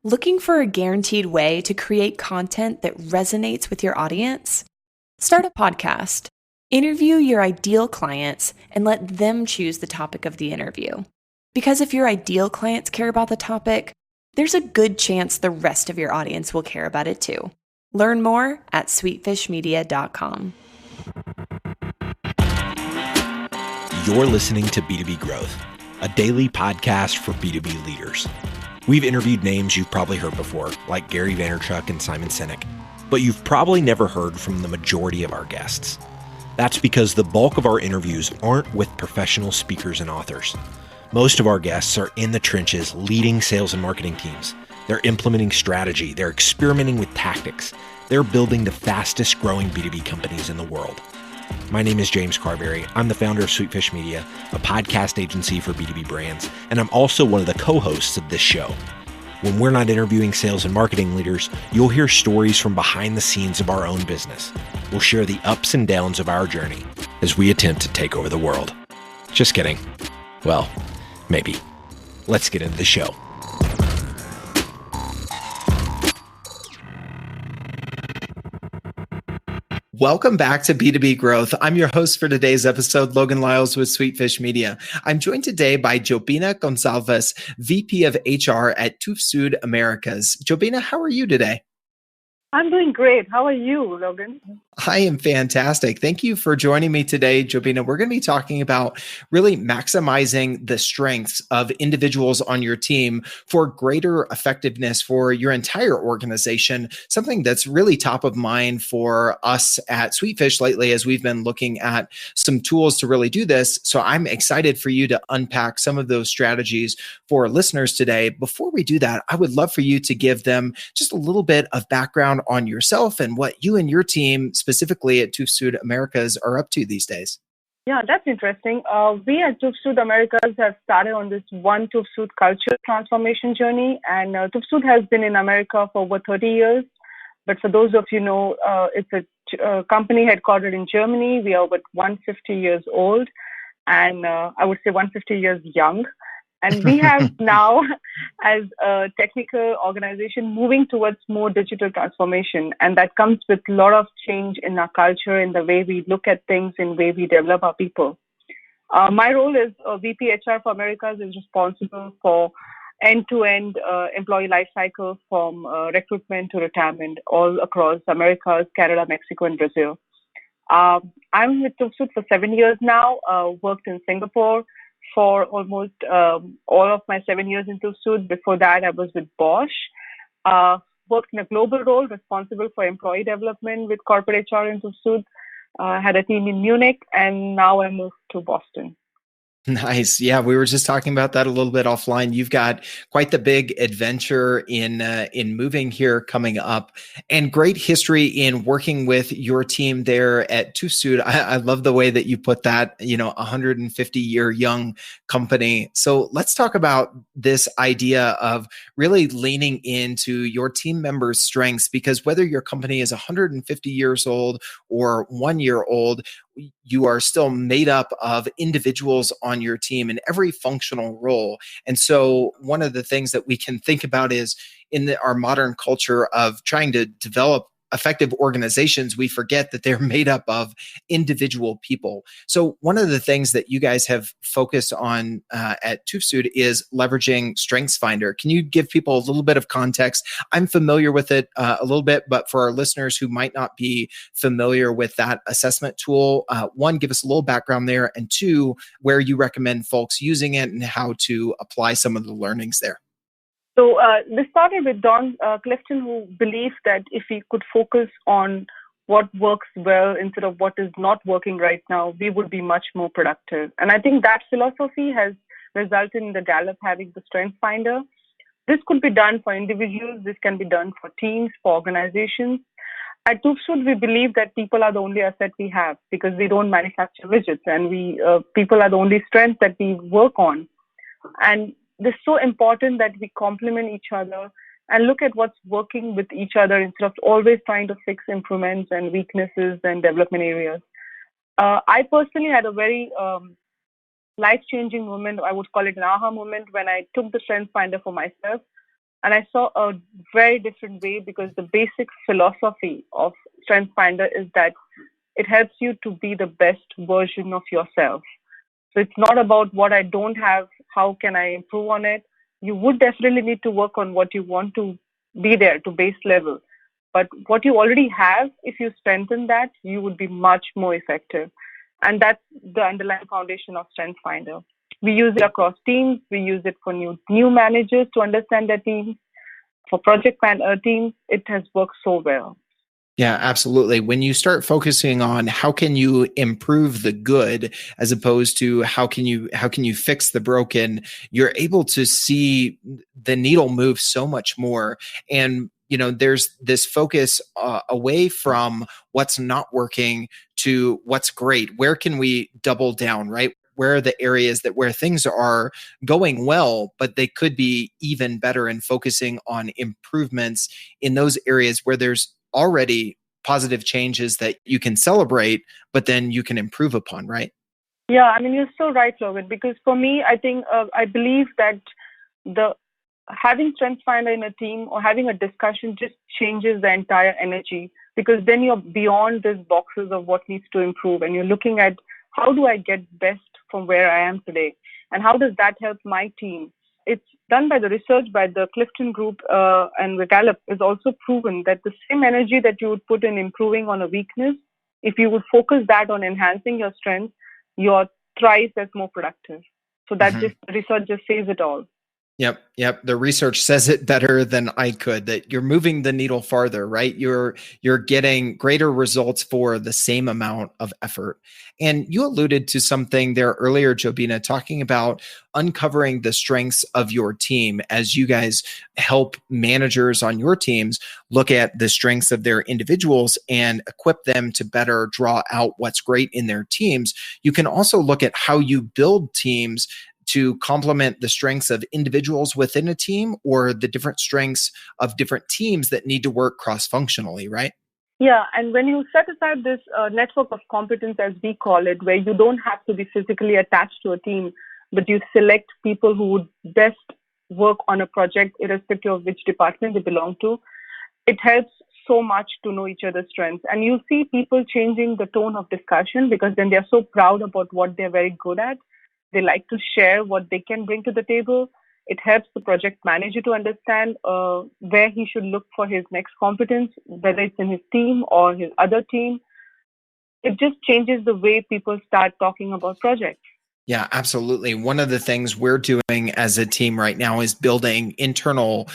Looking for a guaranteed way to create content that resonates with your audience? Start a podcast. Interview your ideal clients and let them choose the topic of the interview. Because if your ideal clients care about the topic, there's a good chance the rest of your audience will care about it too. Learn more at sweetfishmedia.com. You're listening to B2B Growth, a daily podcast for B2B leaders. We've interviewed names you've probably heard before, like Gary Vaynerchuk and Simon Sinek, but you've probably never heard from the majority of our guests. That's because the bulk of our interviews aren't with professional speakers and authors. Most of our guests are in the trenches leading sales and marketing teams. They're implementing strategy. They're experimenting with tactics. They're building the fastest growing B2B companies in the world. My name is James Carberry. I'm the founder of Sweetfish Media, a podcast agency for B2B brands, and I'm also one of the co-hosts of this show. When we're not interviewing sales and marketing leaders, you'll hear stories from behind the scenes of our own business. We'll share the ups and downs of our journey as we attempt to take over the world. Just kidding. Well, maybe. Let's get into the show. Welcome back to B2B Growth. I'm your host for today's episode, Logan Lyles with Sweetfish Media. I'm joined today by Jobina Gonsalves, VP of HR at TÜV SÜD Americas. Jobina, how are you today? I'm doing great. How are you, Logan? I am fantastic. Thank you for joining me today, Jobina. We're going to be talking about really maximizing the strengths of individuals on your team for greater effectiveness for your entire organization, something that's really top of mind for us at Sweetfish lately as we've been looking at some tools to really do this. So I'm excited for you to unpack some of those strategies for listeners today. Before we do that, I would love for you to give them just a little bit of background on yourself and what you and your team specifically at TÜV SÜD Americas are up to these days. Yeah, that's interesting. We at TÜV SÜD Americas have started on this One TÜV SÜD culture transformation journey, and TÜV SÜD has been in America for over 30 years. But for those of you know, it's a company headquartered in Germany. We are about 150 years old, and I would say 150 years young. And we have now, as a technical organization, moving towards more digital transformation. And that comes with a lot of change in our culture, in the way we look at things, in the way we develop our people. My role as VP HR for Americas is responsible for end-to-end employee lifecycle from recruitment to retirement, all across Americas, Canada, Mexico, and Brazil. I'm with TÜV SÜD for 7 years now, worked in Singapore for almost all of my 7 years in TÜV SÜD. Before that, I was with Bosch. Worked in a global role, responsible for employee development with corporate HR in TÜV SÜD. Had a team in Munich, and now I moved to Boston. Nice. Yeah, we were just talking about that a little bit offline. You've got quite the big adventure in moving here coming up, and great history in working with your team there at TÜV SÜD. I love the way that you put that, 150-year young company. So let's talk about this idea of really leaning into your team members' strengths, because whether your company is 150 years old or 1 year old, you are still made up of individuals on your team in every functional role. And so one of the things that we can think about is in our modern culture of trying to develop effective organizations, we forget that they're made up of individual people. So one of the things that you guys have focused on at TÜV SÜD is leveraging StrengthsFinder. Can you give people a little bit of context? I'm familiar with it a little bit, but for our listeners who might not be familiar with that assessment tool, one, give us a little background there, and two, where you recommend folks using it and how to apply some of the learnings there. So this started with Don Clifton, who believed that if we could focus on what works well instead of what is not working right now, we would be much more productive. And I think that philosophy has resulted in the Gallup having the Strength Finder. This could be done for individuals. This can be done for teams, for organizations. At TÜV SÜD, we believe that people are the only asset we have because we don't manufacture widgets, and people are the only strength that we work on. And it's so important that we complement each other and look at what's working with each other instead of always trying to fix improvements and weaknesses and development areas. I personally had a very life-changing moment. I would call it an aha moment when I took the Strength Finder for myself. And I saw a very different way because the basic philosophy of Strength Finder is that it helps you to be the best version of yourself. So it's not about what I don't have, how can I improve on it. You would definitely need to work on what you want to be there to base level. But what you already have, if you strengthen that, you would be much more effective. And that's the underlying foundation of Strength Finder. We use it across teams. We use it for new managers to understand their teams. For teams, it has worked so well. Yeah, absolutely. When you start focusing on how can you improve the good as opposed to how can you fix the broken, you're able to see the needle move so much more. And there's this focus away from what's not working to what's great. Where can we double down, right? Where are the areas where things are going well, but they could be even better, and focusing on improvements in those areas where there's already positive changes that you can celebrate, but then you can improve upon, right? Yeah, I mean, you're so right, Logan, because for me, I think I believe that the having Strength Finder in a team or having a discussion just changes the entire energy, because then you're beyond these boxes of what needs to improve and you're looking at how do I get best from where I am today and how does that help my team. It's done by the research by the Clifton Group and the Gallup is also proven that the same energy that you would put in improving on a weakness, if you would focus that on enhancing your strength, you're thrice as more productive. So that just research just says it all. Yep. The research says it better than I could, that you're moving the needle farther, right? You're getting greater results for the same amount of effort. And you alluded to something there earlier, Jobina, talking about uncovering the strengths of your team as you guys help managers on your teams look at the strengths of their individuals and equip them to better draw out what's great in their teams. You can also look at how you build teams to complement the strengths of individuals within a team or the different strengths of different teams that need to work cross-functionally, right? Yeah, and when you set aside this network of competence, as we call it, where you don't have to be physically attached to a team, but you select people who would best work on a project, irrespective of which department they belong to, it helps so much to know each other's strengths. And you see people changing the tone of discussion because then they're so proud about what they're very good at. They like to share what they can bring to the table. It helps the project manager to understand where he should look for his next competence, whether it's in his team or his other team. It just changes the way people start talking about projects. Yeah, absolutely. One of the things we're doing as a team right now is building internal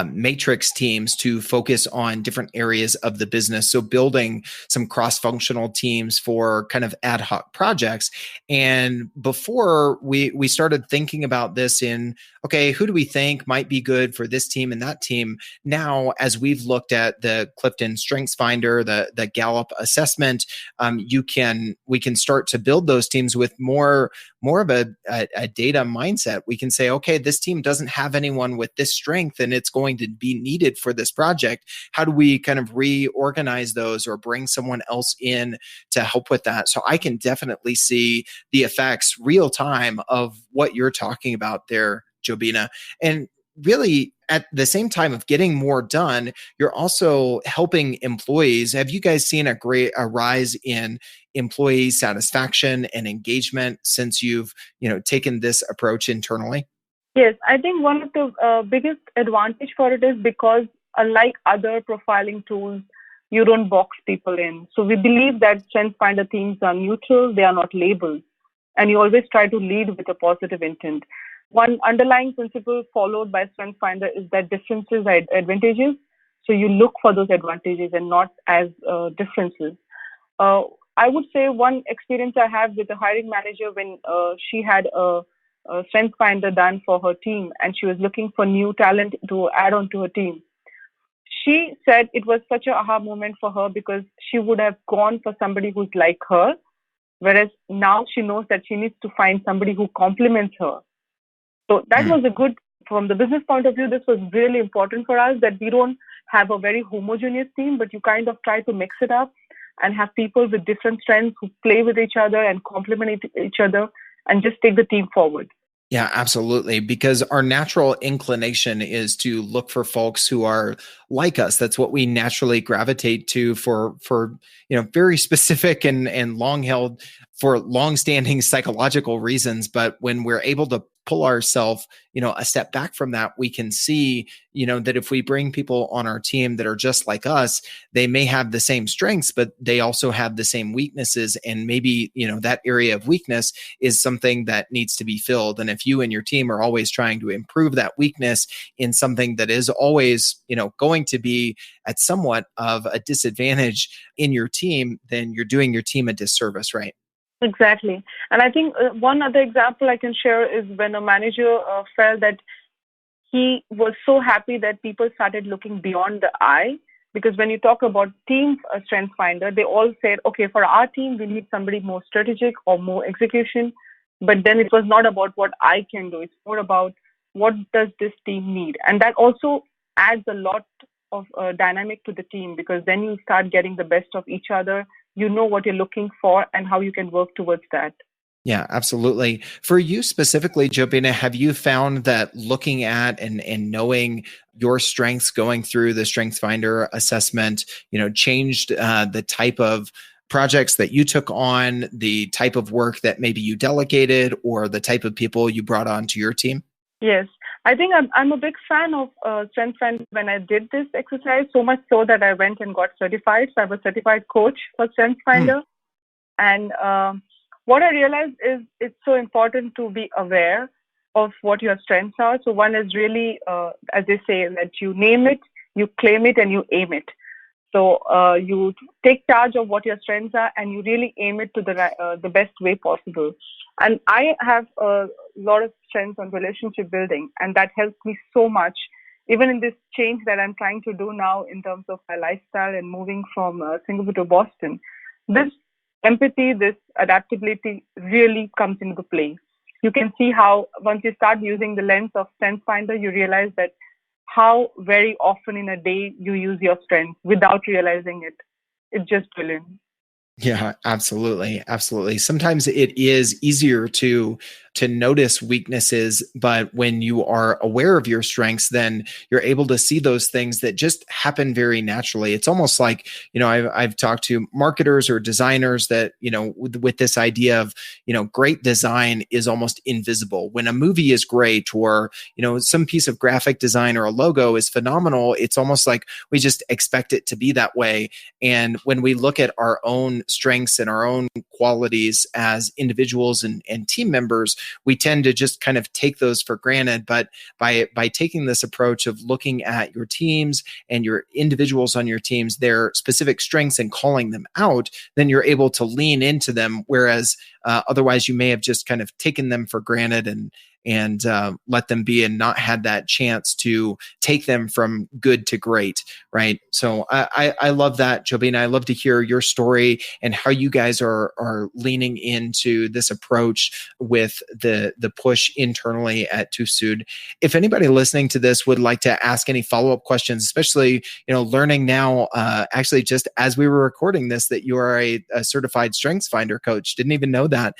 matrix teams to focus on different areas of the business. So building some cross-functional teams for kind of ad hoc projects. And before we started thinking about this in, okay, who do we think might be good for this team and that team? Now, as we've looked at the Clifton Strengths Finder, the Gallup assessment, we can start to build those teams with more of a data mindset. We can say, okay, this team doesn't have anyone with this strength and it's going to be needed for this project. How do we kind of reorganize those or bring someone else in to help with that? So I can definitely see the effects real time of what you're talking about there, Jobina. And really, at the same time of getting more done, you're also helping employees. Have you guys seen a rise in employee satisfaction and engagement since you've taken this approach internally? Yes, I think one of the biggest advantage for it is because unlike other profiling tools, you don't box people in. So we believe that Strength Finder teams are neutral, they are not labeled, and you always try to lead with a positive intent. One underlying principle followed by Strength Finder is that differences are advantages. So you look for those advantages and not as differences. I would say one experience I have with a hiring manager when she had a Strength Finder done for her team and she was looking for new talent to add on to her team. She said it was such an aha moment for her because she would have gone for somebody who's like her, whereas now she knows that she needs to find somebody who complements her. So that was from the business point of view, this was really important for us that we don't have a very homogeneous team, but you kind of try to mix it up and have people with different strengths who play with each other and complement each other and just take the team forward. Yeah, absolutely. Because our natural inclination is to look for folks who are like us. That's what we naturally gravitate to for very specific and long held for long-standing psychological reasons. But when we're able to pull ourselves, a step back from that, we can see, that if we bring people on our team that are just like us, they may have the same strengths, but they also have the same weaknesses. And maybe, that area of weakness is something that needs to be filled. And if you and your team are always trying to improve that weakness in something that is always, going to be at somewhat of a disadvantage in your team, then you're doing your team a disservice, right? Exactly. And I think one other example I can share is when a manager felt that he was so happy that people started looking beyond the eye. Because when you talk about team strength finder, they all said, okay, for our team, we need somebody more strategic or more execution. But then it was not about what I can do. It's more about what does this team need? And that also adds a lot of dynamic to the team, because then you start getting the best of each other. You know what you're looking for and how you can work towards that. Yeah, absolutely. For you specifically, Jobina, have you found that looking at and knowing your strengths, going through the Strengths Finder assessment, changed the type of projects that you took on, the type of work that maybe you delegated, or the type of people you brought on to your team? Yes, I think I'm a big fan of Strengths Finder when I did this exercise, so much so that I went and got certified. So I'm a certified coach for Strengths Finder. And what I realized is it's so important to be aware of what your strengths are. So one is really, as they say, that you name it, you claim it, and you aim it. So you take charge of what your strengths are and you really aim it to the best way possible. And I have a lot of strengths on relationship building, and that helps me so much, even in this change that I'm trying to do now in terms of my lifestyle and moving from Singapore to Boston. This empathy, this adaptability really comes into play. You can see how once you start using the lens of Strengths Finder, you realize that how very often in a day you use your strengths without realizing it. It's just brilliant. Yeah, absolutely. Absolutely. Sometimes it is easier to notice weaknesses, but when you are aware of your strengths, then you're able to see those things that just happen very naturally. It's almost like, I've talked to marketers or designers that, with this idea of, great design is almost invisible. When a movie is great, or, some piece of graphic design or a logo is phenomenal, it's almost like we just expect it to be that way. And when we look at our own strengths and our own qualities as individuals and team members, we tend to just kind of take those for granted. But by taking this approach of looking at your teams and your individuals on your teams, their specific strengths, and calling them out, then you're able to lean into them. Whereas otherwise you may have just kind of taken them for granted and let them be and not had that chance to take them from good to great, right? So I love that, Jobina. I love to hear your story and how you guys are leaning into this approach with the push internally at TÜV SÜD. If anybody listening to this would like to ask any follow-up questions, especially learning now, actually just as we were recording this, that you are a certified Strengths Finder coach. Didn't even know that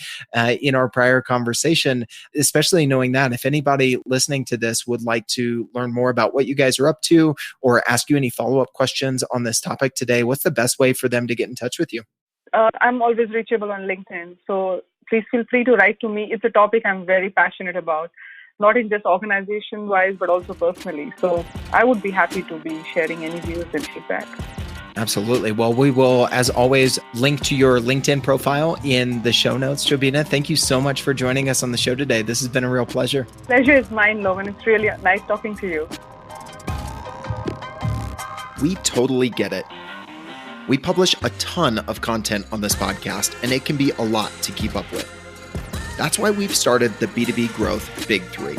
in our prior conversation, especially knowing that. If anybody listening to this would like to learn more about what you guys are up to or ask you any follow-up questions on this topic today, what's the best way for them to get in touch with you? I'm always reachable on LinkedIn. So please feel free to write to me. It's a topic I'm very passionate about, not in just organization-wise, but also personally. So I would be happy to be sharing any views and feedback. Absolutely. Well, we will, as always, link to your LinkedIn profile in the show notes, Jobina. Thank you so much for joining us on the show today. This has been a real pleasure. Pleasure is mine, Logan. It's really nice talking to you. We totally get it. We publish a ton of content on this podcast, and it can be a lot to keep up with. That's why we've started the B2B Growth Big Three,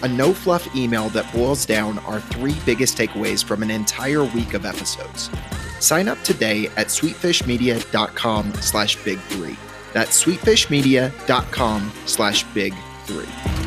a no-fluff email that boils down our 3 biggest takeaways from an entire week of episodes. Sign up today at sweetfishmedia.com/big3. That's sweetfishmedia.com/big3.